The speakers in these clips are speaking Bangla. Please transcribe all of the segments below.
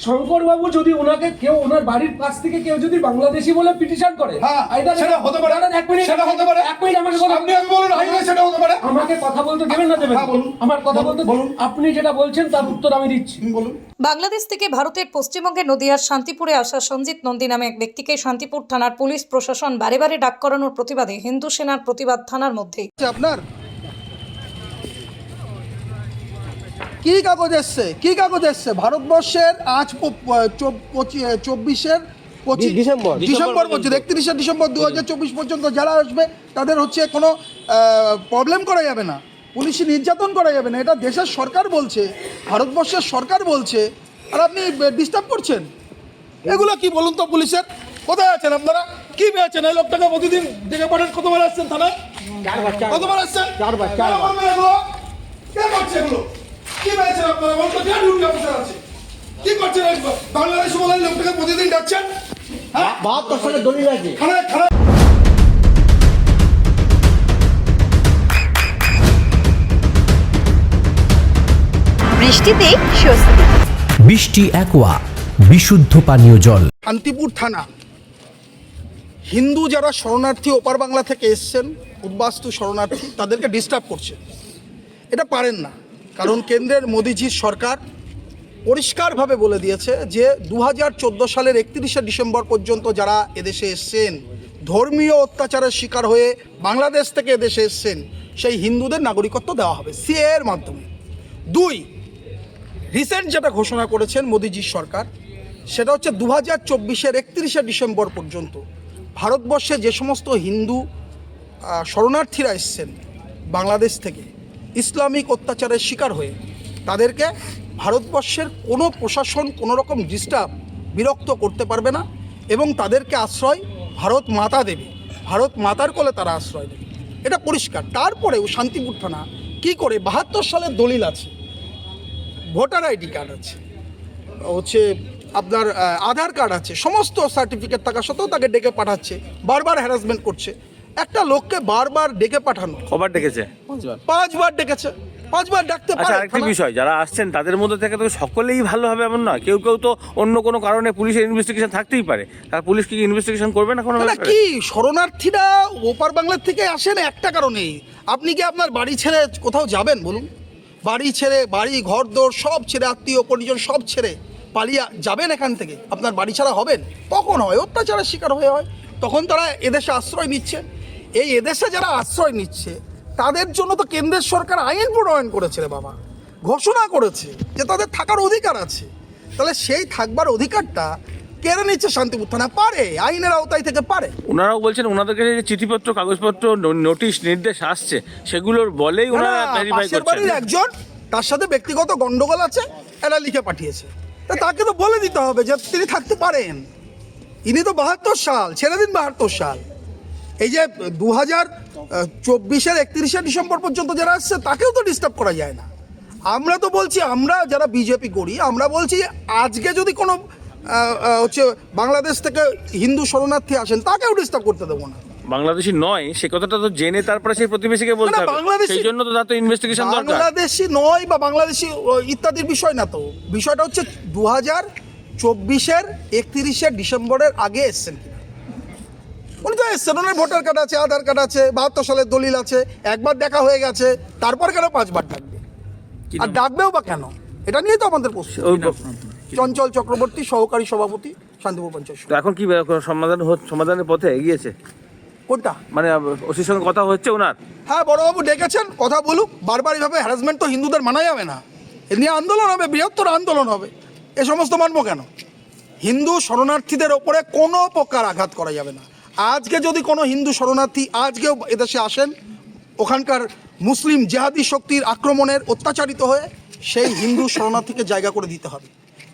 শঙ্কর বাবু যদি ওনাকে কেউ ওনার বাড়ির কাছ থেকে কেউ যদি বাংলাদেশি বলে পিটিশন করে, সেটা হতে পারে। এক মিনিট, সেটা হতে পারে। এক মিনিট আমাকে কথা, আপনি আগে বলুন, সেটা হতে পারে। আমাকে কথা বলতে দেবেন না দেবেন? বলুন। আমার কথা বলতে বলুন। আপনি যেটা বলছেন তার উত্তর আমি দিচ্ছি। বলুন। বাংলাদেশ থেকে ভারতের পশ্চিমবঙ্গের নদিয়ার শান্তিপুরে আসা সঞ্জিত নন্দী নামে এক ব্যক্তিকে শান্তিপুর থানার পুলিশ প্রশাসন বারে বারে ডাক করানোর প্রতিবাদে হিন্দু সেনার প্রতিবাদ থানার মধ্যেই। আপনার কি কাগজ এসছে? কি কাগজ এসছে? ভারতবর্ষের আজ 24 ডিসেম্বর পর্যন্ত 31 ডিসেম্বর 2024 পর্যন্ত যারা আসবে তাদের হচ্ছে কোনো প্রবলেম করা যাবে না, পুলিশি নির্যাতন করা যাবে না। এটা দেশের সরকার বলছে, ভারতবর্ষের সরকার বলছে, আর আপনি ডিস্টার্ব করছেন। এগুলো কি বলুন তো? পুলিশের কোথায় আছেন আপনারা? কি পেয়েছেন? এই লোকটাকে প্রতিদিন ডেকে পাঠান। কতবার আসছেন থানায়? কতবার আসছেন? চারবার। কে করছে এগুলো? কি পেয়েছেন আপনারা? বলতো যে ডিউটি অফিসার আছে, কি করছেন? বাংলাদেশি বলে লোকটাকে প্রতিদিন ডাকছেন। হ্যাঁ, 72 সালে দলিল আছে। খারাপ বৃষ্টিতে স্বস্তি। বৃষ্টি অ্যাকোয়া বিশুদ্ধ পানীয় জল। শান্তিপুর থানা হিন্দু যারা শরণার্থী ওপার বাংলা থেকে এসছেন, উদ্বাস্তু শরণার্থী, তাদেরকে ডিস্টার্ব করছে। এটা পারেন না, কারণ কেন্দ্রের মোদিজির সরকার পরিষ্কারভাবে বলে দিয়েছে যে 2014 সালের 31 ডিসেম্বর পর্যন্ত যারা এদেশে এসছেন, ধর্মীয় অত্যাচারের শিকার হয়ে বাংলাদেশ থেকে এদেশে এসছেন, সেই হিন্দুদের নাগরিকত্ব দেওয়া হবে সিএ এর মাধ্যমে। 2, রিসেন্ট যেটা ঘোষণা করেছেন মোদিজির সরকার, সেটা হচ্ছে 2024-এর 31 ডিসেম্বর পর্যন্ত ভারতবর্ষে যে সমস্ত হিন্দু শরণার্থীরা এসছেন বাংলাদেশ থেকে ইসলামিক অত্যাচারের শিকার হয়ে, তাদেরকে ভারতবর্ষের কোনো প্রশাসন কোনো রকম বিরক্ত করতে পারবে না, এবং তাদেরকে আশ্রয় ভারত মাতা দেবে, ভারত মাতার কোলে তারা আশ্রয় দেবে। এটা পরিষ্কার। তারপরেও শান্তিপুর থানা কী করে 72 সালের দলিল আছে, ভোটার আইডি কার্ড আছে, হচ্ছে আপনার আধার কার্ড আছে, সমস্ত সার্টিফিকেট থাকা সত্ত্বেও তাকে ডেকে পাঠাচ্ছে, বারবার হ্যারাসমেন্ট করছে। একটা লোককে বারবার ডেকে পাঠানো। কবার ডেকেছে? 5 বার ডেকেছে। 5 বার ডাকতে পারে। আচ্ছা, আরেকটা বিষয়, যারা আসছেন তাদের মধ্যে থেকে তো সকলেই ভালো হবে এমন না, কেউ কেউ তো অন্য কোনো কারণে পুলিশের ইনভেস্টিগেশন থাকতেই পারে। তার পুলিশ কি ইনভেস্টিগেশন করবে না কোনো ব্যাপারে? কি শরণার্থীরা ওপার বাংলার থেকে আসেন একটা কারণেই। আপনি কি আপনার বাড়ি ছেড়ে কোথাও যাবেন বলুন? বাড়ি ছেড়ে, বাড়ি ঘরদোর সব ছেড়ে, আত্মীয় পরিজন সব ছেড়ে পালিয়ে যাবেন এখান থেকে? আপনার বাড়ি ছাড়া হবেন? কখন হয়? অত্যাচারের শিকার হয়ে হয়, তখন তারা এদেশে আশ্রয় নিচ্ছে। এই এদেশে যারা আশ্রয় নিচ্ছে তাদের জন্য তো কেন্দ্রের সরকার আইন প্রণয়ন করেছে রে বাবা, ঘোষণা করেছে যে তাদের থাকার অধিকার আছে। তাহলে সেই থাকবার অধিকারটা কেড়ে নিচ্ছে শান্তিপুর থানা। পারে, আইনের আওতায় থেকে পারে। ওনারাও বলছেন ওনাদের কাছে যে চিঠিপত্র, কাগজপত্র, নোটিশ, নির্দেশ আসছে, সেগুলোর বলেই ওনারা ভেরিফাই করছেন। বাড়ির একজন, তার সাথে ব্যক্তিগত গন্ডগোল আছে, এরা লিখে পাঠিয়েছে। তা তাকে তো বলে দিতে হবে যে তিনি থাকতে পারেন। ইনি তো 72 সাল, ছেড়ে দিন 72 সাল। এই যে 2024-এর 31 ডিসেম্বর পর্যন্ত যারা আসছে তাকেও তো ডিস্টার্ব করা যায় না। আমরা তো বলছি, আমরা যারা বিজেপি করি, আমরা বলছি আজকে যদি কোনো হচ্ছে বাংলাদেশ থেকে হিন্দু শরণার্থী আসেন, তাকেও ডিস্টার্ব করতে দেবো না। বাংলাদেশি নয় সে কথাটা তো জেনে তারপরে সেই প্রতিবেশীকে বলতে হবে। সেই জন্য তো তার তো ইনভেস্টিগেশন দরকার। বাংলাদেশি নয় বা বাংলাদেশি ইত্যাদির বিষয় না তো, বিষয়টা হচ্ছে 2024-এর 31 ডিসেম্বরের আগে এসছেন কিনা। উনি তো এসছেন, ওনার ভোটার কার্ড আছে, আধার কার্ড আছে, 72 সালের দলিল আছে, একবার দেখা হয়ে গেছে, তারপর কেন 5 বার ডাকবে? আর ডাকবেও বা কেন? এটা নিয়ে তো আমাদের প্রশ্ন। চঞ্চল চক্রবর্তী, সহকারী সভাপতি, শান্তিপুর পঞ্চায়েত। এখন কি সমাধানের পথে এগিয়েছে? কোনটা? মানে ওসির সঙ্গে কথা হচ্ছে ওনার? হ্যাঁ, বড়বাবু ডেকেছেন, কথা বলুক। বারবার এইভাবে হ্যারাসমেন্ট তো হিন্দুদের মানা যাবে না। এ নিয়ে আন্দোলন হবে, বৃহত্তর আন্দোলন হবে। এ সমস্ত মানবো কেন? হিন্দু শরণার্থীদের ওপরে কোনো প্রকার আঘাত করা যাবে না। আজকে যদি কোনো হিন্দু শরণার্থী আজকেও এদেশে আসেন, ওখানকার মুসলিম জেহাদি শক্তির আক্রমণের অত্যাচারিত হয়ে সেই হিন্দু শরণার্থীকে জায়গা করে দিতে হবে,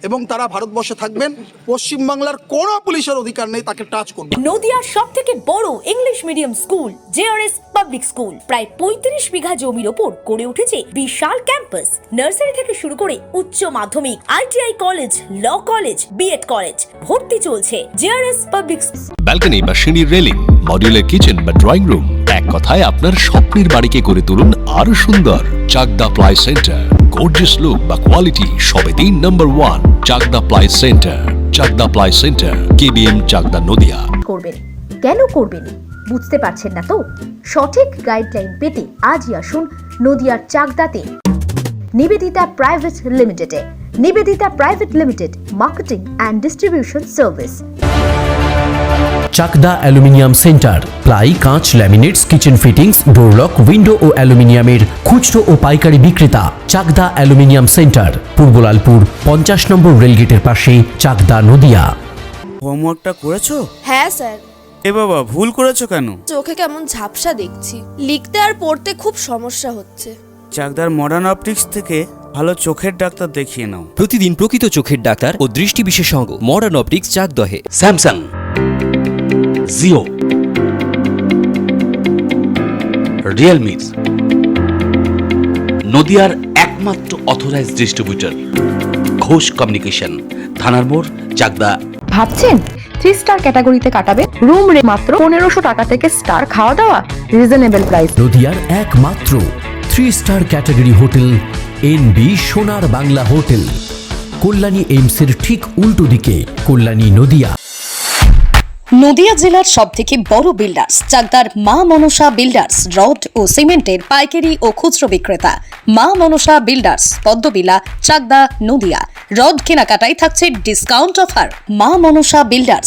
এবং তারা ভারতবর্ষে থাকবেন। পশ্চিমবাংলার কোনো পুলিশের অধিকার নেই তাকে টাচ করবে। নদিয়ার সবথেকে বড় English medium school JRS public school প্রায় 35 বিঘা জমির ওপর গড়ে উঠেছে বিশাল ক্যাম্পাস। নার্সারি থেকে শুরু করে উচ্চ মাধ্যমিক, ITI college, law college, BEd college, ভর্তি চলছে। JRS public. ব্যালকনি বা সিঁড়ির রেলিং, মডিউলার কিচেন বা ড্রয়িং রুম, এক কথায় আপনার স্বপ্নের বাড়িকে করে তুলুন আরো সুন্দর। Chakdah ply centre, gorgeous look বা কোয়ালিটি সবে 3 number 1 Chakdah ply centre. Chakdah ply centre, KBM, Chakdah, Nadia. করবেন কেন করবেন বুঝতে পারছেন না তো? সঠিক গাইডলাইন পেতে আজই আসুন নদিয়ার চাকদাতে নিবেদিতা প্রাইভেট লিমিটেডে। Nibedita private limited, marketing and distribution service. Chakdah aluminium centre, ply, কাঁচ, laminates, kitchen fittings, door lock, window ও অ্যালুমিনিয়ামের খুচরো ও পাইকারি বিক্রেতা। Chakdah aluminium centre, Purbalalpur 50 number রেলগেটের পাশে, চাকদা, নদিয়া। হোমওয়ার্কটা করেছো? হ্যাঁ স্যার। এ বাবা, ভুল করেছো কেন? চোখে কেমন ঝাপসা দেখছি, লিখতে আর পড়তে খুব সমস্যা হচ্ছে। চাকদার মডার্ন অপটিক্স থেকে ভালো চোখের ডাক্তার দেখিয়ে নাও। প্রতিদিন প্রকৃত চোখের ডাক্তার ও দৃষ্টি বিশেষজ্ঞ মডার্ন অপটিক্স, চাকদহে। স্যামসাং, জিও, রিয়েলমি, নদিয়ার একমাত্র অথরাইজড ডিস্ট্রিবিউটর ঘোষ কমিউনিকেশন, থানার মোড়, চাকদা। ভাবছেন 3 স্টার ক্যাটাগরিতে কাটাবে? রুম রে মাত্র 1500 টাকা থেকে স্টার, খাওয়া দাওয়া রিজনেবল প্রাইস। নদিয়ার একমাত্র 3 স্টার ক্যাটাগরি হোটেল এনবি সোনার বাংলা হোটেল, কল্যাণী এইমসের ঠিক উল্টো দিকে, কল্যাণী, নদিয়া। নদিয়া জেলার সবথেকে বড় বিল্ডার্স চাকদার মা মনসা বিল্ডার্স, রড ও সিমেন্টের পাইকারি ও খুচরো বিক্রেতা। মা মনসা বিল্ডার্স, পদ্মবিলা, চাকদা, নদিয়া। রড কেনাকাটায় থাকছে ডিসকাউন্ট অফার। মা মনসা বিল্ডার্স,